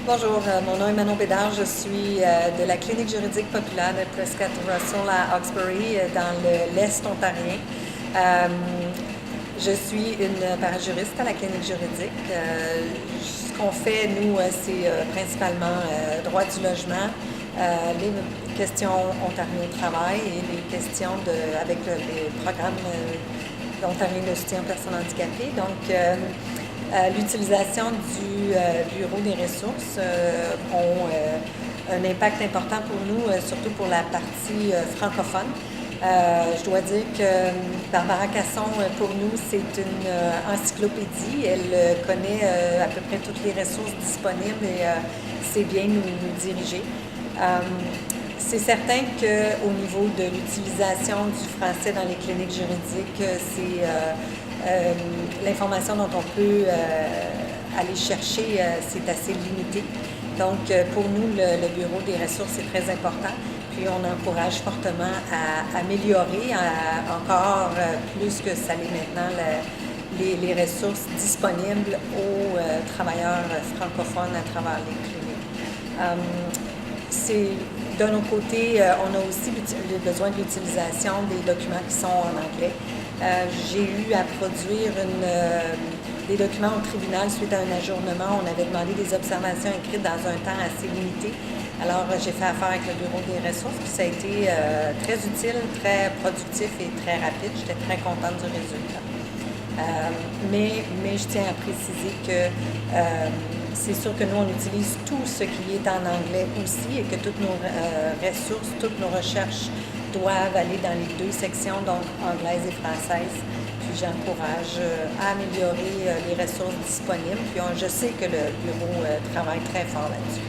Bonjour, mon nom est Manon Bédard. Je suis de la clinique juridique populaire de Prescott Russell à Hawkesbury, dans l'Est ontarien. Je suis une parajuriste à la clinique juridique. Ce qu'on fait, nous, c'est principalement droit du logement, les questions Ontario Travail et les questions avec les programmes d'Ontario de soutien aux personnes handicapées. Donc, l'utilisation du Bureau des ressources ont un impact important pour nous, surtout pour la partie francophone. Je dois dire que Barbara Casson, pour nous, c'est une encyclopédie. Elle connaît à peu près toutes les ressources disponibles et sait bien nous diriger. C'est certain qu'au niveau de l'utilisation du français dans les cliniques juridiques, c'est l'information dont on peut aller chercher, c'est assez limité. Donc, pour nous, le Bureau des ressources est très important. Puis, on encourage fortement à améliorer encore plus que ça l'est maintenant les ressources disponibles aux travailleurs francophones à travers les cliniques. D'un autre côté, on a aussi le besoin de l'utilisation des documents qui sont en anglais. J'ai eu à produire des documents au tribunal suite à un ajournement. On avait demandé des observations écrites dans un temps assez limité. Alors, j'ai fait affaire avec le Bureau des ressources, puis ça a été très utile, très productif et très rapide. J'étais très contente du résultat. Mais je tiens à préciser que c'est sûr que nous, on utilise tout ce qui est en anglais aussi et que toutes nos ressources, toutes nos recherches doivent aller dans les deux sections, donc anglaise et française. Puis j'encourage à améliorer les ressources disponibles. Puis je sais que le bureau travaille très fort là-dessus.